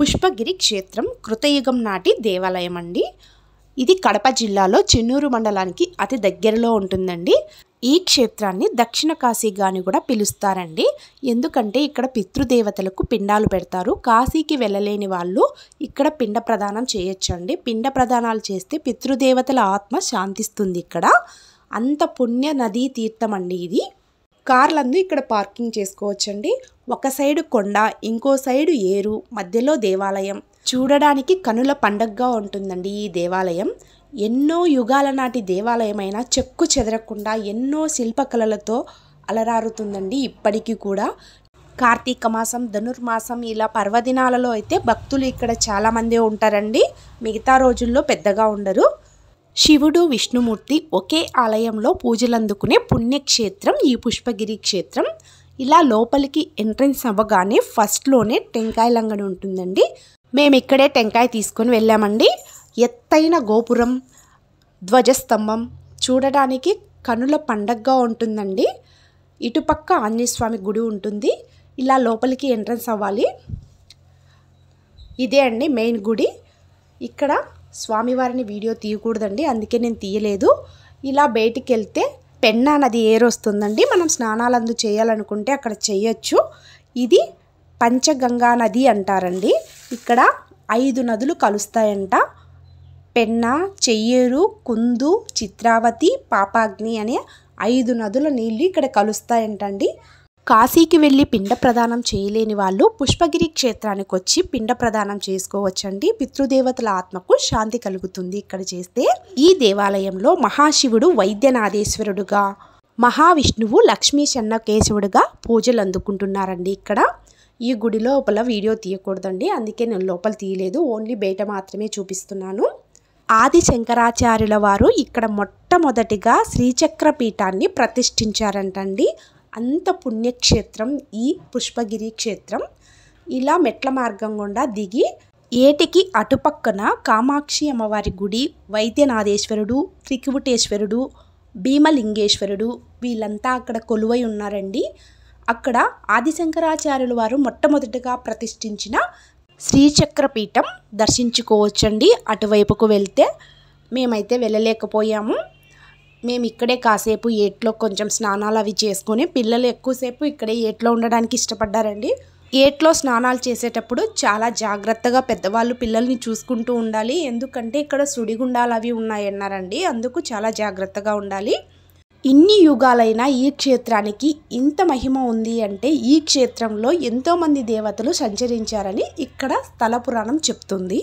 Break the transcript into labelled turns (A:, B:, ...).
A: పుష్పగిరి క్షేత్రం కృతయుగం నాటి దేవాలయం అండి. ఇది కడప జిల్లాలో చెన్నూరు మండలానికి అతి దగ్గరలో ఉంటుందండి. ఈ క్షేత్రాన్ని దక్షిణ కాశీగా అని కూడా పిలుస్తారండి. ఎందుకంటే ఇక్కడ పితృదేవతలకు పిండాలు పెడతారు. కాశీకి వెళ్ళలేని వాళ్ళు ఇక్కడ పిండ ప్రదానం చేయొచ్చండి. పిండ ప్రదానాలు చేస్తే పితృదేవతల ఆత్మ శాంతిస్తుంది. ఇక్కడ అంత పుణ్య నదీ తీర్థం అండి ఇది. కార్లందు ఇక్కడ పార్కింగ్ చేసుకోవచ్చండి. ఒక సైడు కొండ, ఇంకో సైడు ఏరు, మధ్యలో దేవాలయం. చూడడానికి కనుల పండగగా ఉంటుందండి ఈ దేవాలయం. ఎన్నో యుగాల నాటి దేవాలయమైన చెక్కు చెదరకుండా ఎన్నో శిల్పకళలతో అలరారుతుందండి ఇప్పటికీ కూడా. కార్తీక మాసం, ధనుర్మాసం ఇలా పర్వదినాలలో అయితే భక్తులు ఇక్కడ చాలామంది ఉంటారండి. మిగతా రోజుల్లో పెద్దగా ఉండరు. శివుడు, విష్ణుమూర్తి ఒకే ఆలయంలో పూజలందుకునే పుణ్యక్షేత్రం ఈ పుష్పగిరి క్షేత్రం. ఇలా లోపలికి ఎంట్రన్స్ అవ్వగానే ఫస్ట్లోనే టెంకాయ లంగడి ఉంటుందండి. మేము ఇక్కడే టెంకాయ తీసుకొని వెళ్ళామండి. ఎత్తైన గోపురం, ధ్వజస్తంభం చూడడానికి కనుల పండగగా ఉంటుందండి. ఇటుపక్క ఆంజనేయ స్వామి గుడి ఉంటుంది. ఇలా లోపలికి ఎంట్రన్స్ అవ్వాలి. ఇదే అండి మెయిన్ గుడి. ఇక్కడ స్వామివారిని వీడియో తీయకూడదండి, అందుకే నేను తీయలేదు. ఇలా బయటికి వెళ్తే పెన్నా నది ఏరొస్తుందండి. మనం స్నానాలందు చేయాలనుకుంటే అక్కడ చేయొచ్చు. ఇది పంచగంగా నది అంటారండి. ఇక్కడ 5 నదులు కలుస్తాయంట. పెన్నా, చెయ్యేరు, కుందు, చిత్రావతి, పాపాగ్ని అనే 5 నదుల నీళ్ళు ఇక్కడ కలుస్తాయంటండి. కాశీకి వెళ్ళి పిండ ప్రదానం చేయలేని వాళ్ళు పుష్పగిరి క్షేత్రానికి వచ్చి పిండ ప్రదానం చేసుకోవచ్చండి. పితృదేవతల ఆత్మకు శాంతి కలుగుతుంది ఇక్కడ చేస్తే. ఈ దేవాలయంలో మహాశివుడు వైద్యనాథేశ్వరుడుగా, మహావిష్ణువు లక్ష్మీ చెన్నకేశవుడుగా పూజలు అందుకుంటున్నారండి ఇక్కడ. ఈ గుడి లోపల వీడియో తీయకూడదండి, అందుకే నేను లోపల తీయలేదు. ఓన్లీ బయట మాత్రమే చూపిస్తున్నాను. ఆది శంకరాచార్యుల వారు ఇక్కడ మొట్టమొదటిగా శ్రీచక్ర పీఠాన్ని ప్రతిష్ఠించారంటండి. అంత పుణ్యక్షేత్రం ఈ పుష్పగిరి క్షేత్రం. ఇలా మెట్ల మార్గం గుండా దిగి ఏటికి అటుపక్కన కామాక్షి అమ్మవారి గుడి, వైద్యనాథేశ్వరుడు, త్రికుటేశ్వరుడు, భీమలింగేశ్వరుడు వీళ్ళంతా అక్కడ కొలువై ఉన్నారండి. అక్కడ ఆదిశంకరాచార్యుల వారు మొట్టమొదటిగా ప్రతిష్ఠించిన శ్రీచక్రపీఠం దర్శించుకోవచ్చండి. అటువైపుకు వెళ్తే మేమైతే వెళ్ళలేకపోయాము. మేము ఇక్కడే కాసేపు ఏట్లో కొంచెం స్నానాలు అవి చేసుకొని, పిల్లలు ఎక్కువసేపు ఇక్కడే ఏట్లో ఉండడానికి ఇష్టపడ్డారండి. ఏట్లో స్నానాలు చేసేటప్పుడు చాలా జాగ్రత్తగా పెద్దవాళ్ళు పిల్లల్ని చూసుకుంటూ ఉండాలి. ఎందుకంటే ఇక్కడ సుడిగుండాలు అవి ఉన్నాయన్నారండి. అందుకు చాలా జాగ్రత్తగా ఉండాలి. ఇన్ని యుగాలైనా ఈ క్షేత్రానికి ఇంత మహిమ ఉంది అంటే ఈ క్షేత్రంలో ఎంతోమంది దేవతలు సంచరించారని ఇక్కడ స్థల పురాణం చెప్తుంది.